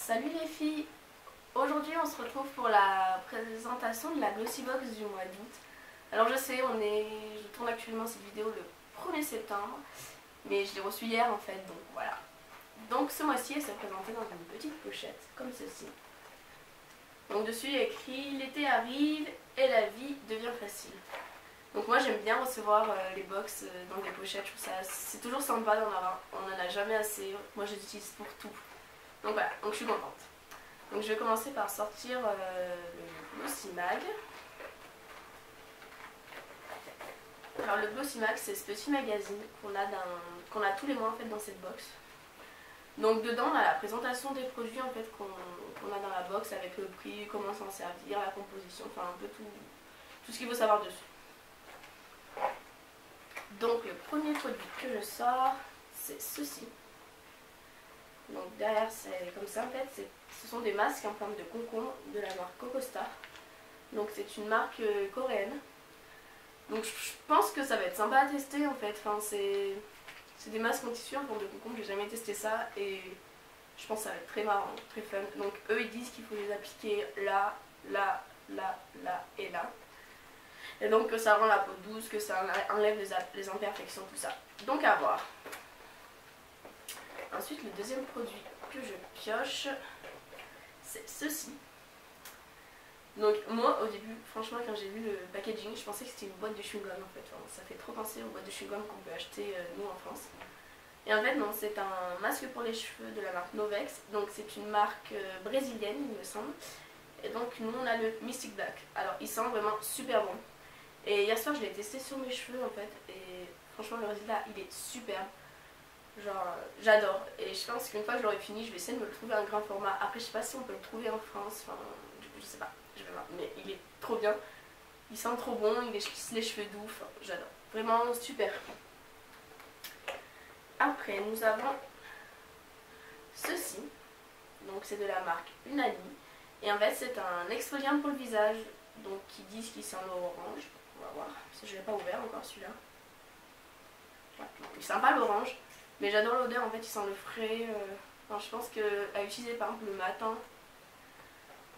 Salut les filles. Aujourd'hui on se retrouve pour la présentation de la Glossybox du mois d'août. Alors je sais, je tourne actuellement cette vidéo le 1er septembre, mais je l'ai reçue hier en fait, donc voilà. Donc ce mois-ci elle s'est présentée dans une petite pochette, comme ceci. Donc dessus il y a écrit « L'été arrive et la vie devient facile ». Donc moi j'aime bien recevoir les box dans des pochettes, je trouve ça c'est toujours sympa d'en avoir, on en a jamais assez, moi je les utilise pour tout. Donc voilà, donc je suis contente. Donc je vais commencer par sortir le Glossymag. Alors le Glossymag c'est ce petit magazine qu'on a tous les mois en fait dans cette box. Donc dedans on a la présentation des produits en fait qu'on a dans la box avec le prix, comment s'en servir, la composition, enfin un peu tout ce qu'il faut savoir dessus. Donc le premier produit que je sors c'est ceci. Donc derrière c'est comme ça en fait, ce sont des masques en forme de concombre de la marque Coco Star. Donc c'est une marque coréenne. Donc je pense que ça va être sympa à tester en fait, enfin, c'est des masques en tissu en forme de concombre, j'ai jamais testé ça et je pense que ça va être très marrant, très fun. Donc eux ils disent qu'il faut les appliquer là, là, là, là et là. Et donc que ça rend la peau douce, que ça enlève les imperfections, tout ça. Donc à voir. Ensuite, le deuxième produit que je pioche, c'est ceci. Donc moi, au début, franchement, quand j'ai vu le packaging, je pensais que c'était une boîte de chewing-gum en fait. Enfin, ça fait trop penser aux boîtes de chewing-gum qu'on peut acheter nous en France. Et en fait, non, c'est un masque pour les cheveux de la marque Novex. Donc c'est une marque brésilienne, il me semble. Et donc nous, on a le Mystic Black. Alors, il sent vraiment super bon. Et hier soir, je l'ai testé sur mes cheveux en fait. Et franchement, le résultat, il est superbe. Genre j'adore et je pense qu'une fois que je l'aurai fini je vais essayer de me le trouver un grand format. Après je sais pas si on peut le trouver en France, enfin je sais pas, je vais voir. Mais il est trop bien, il sent trop bon, il esquisse les cheveux doux, enfin, j'adore. Vraiment super. Après nous avons ceci, donc c'est de la marque Unani. Et en fait c'est un exfoliant pour le visage, donc qui disent qu'il sent l'orange. On va voir, parce que je l'ai pas ouvert encore celui-là. Ouais, il sent pas l'orange. Mais j'adore l'odeur, en fait il sent le frais. Enfin, je pense qu'à utiliser par exemple le matin,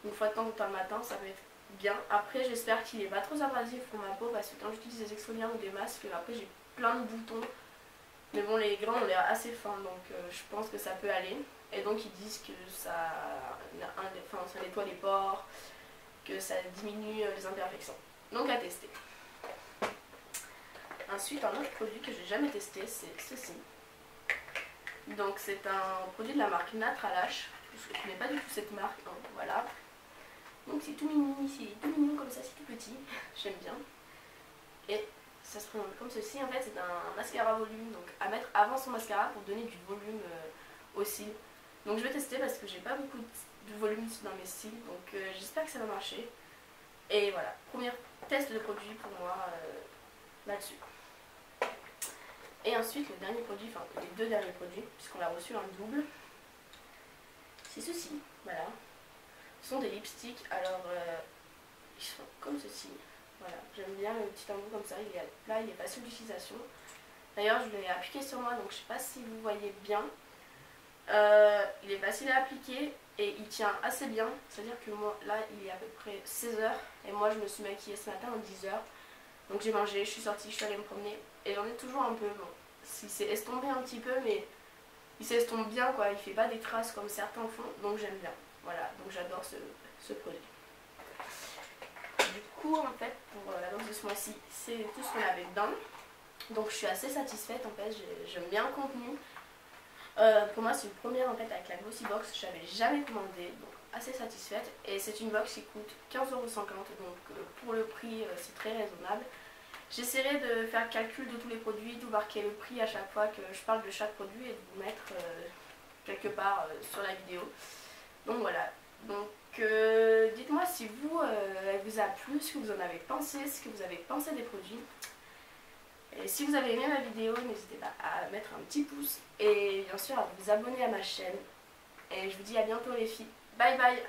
une fois de temps en temps le matin, ça va être bien. Après j'espère qu'il n'est pas trop abrasif pour ma peau parce que quand j'utilise des exfoliants ou des masques, après j'ai plein de boutons. Mais bon, les grains ont l'air assez fins donc je pense que ça peut aller. Et donc ils disent que ça nettoie les pores, que ça diminue les imperfections. Donc à tester. Ensuite, un autre produit que j'ai jamais testé, c'est ceci. Donc c'est un produit de la marque Natralash. Je ne connais pas du tout cette marque, donc voilà. Donc c'est tout mignon comme ça, c'est tout petit, j'aime bien. Et ça se présente comme ceci, en fait c'est un mascara volume, donc à mettre avant son mascara pour donner du volume aux cils. Donc je vais tester parce que j'ai pas beaucoup de volume dans mes cils, donc j'espère que ça va marcher. Et voilà, premier test de produit pour moi là-dessus. Et ensuite le dernier produit, enfin les deux derniers produits, puisqu'on l'a reçu en double, c'est ceci, voilà. Ce sont des lipsticks, alors ils sont comme ceci, voilà. J'aime bien le petit embout comme ça, il est là, il est facile d'utilisation. D'ailleurs je l'ai appliqué sur moi, donc je sais pas si vous voyez bien. Il est facile à appliquer et il tient assez bien, c'est-à-dire que moi là il est à peu près 16h et moi je me suis maquillée ce matin à 10h. Donc j'ai mangé, je suis sortie, je suis allée me promener et j'en ai toujours un peu. Bon, il s'est estompé un petit peu, mais il s'estompe bien quoi, il fait pas des traces comme certains font, donc j'aime bien. Voilà, donc j'adore ce produit. Du coup, en fait, pour la box de ce mois-ci, c'est tout ce qu'on avait dedans. Donc je suis assez satisfaite en fait, j'aime bien le contenu. Pour moi, c'est une première en fait avec la Glossybox, je n'avais jamais commandé, donc assez satisfaite. Et c'est une box qui coûte 15,50 €, donc pour le prix, c'est très raisonnable. J'essaierai de faire le calcul de tous les produits, de marquer le prix à chaque fois que je parle de chaque produit et de vous mettre quelque part sur la vidéo. Donc voilà, donc dites-moi si elle vous a plu, ce que vous en avez pensé, ce que vous avez pensé des produits. Et si vous avez aimé ma vidéo, n'hésitez pas à mettre un petit pouce et bien sûr à vous abonner à ma chaîne. Et je vous dis à bientôt les filles. Bye bye.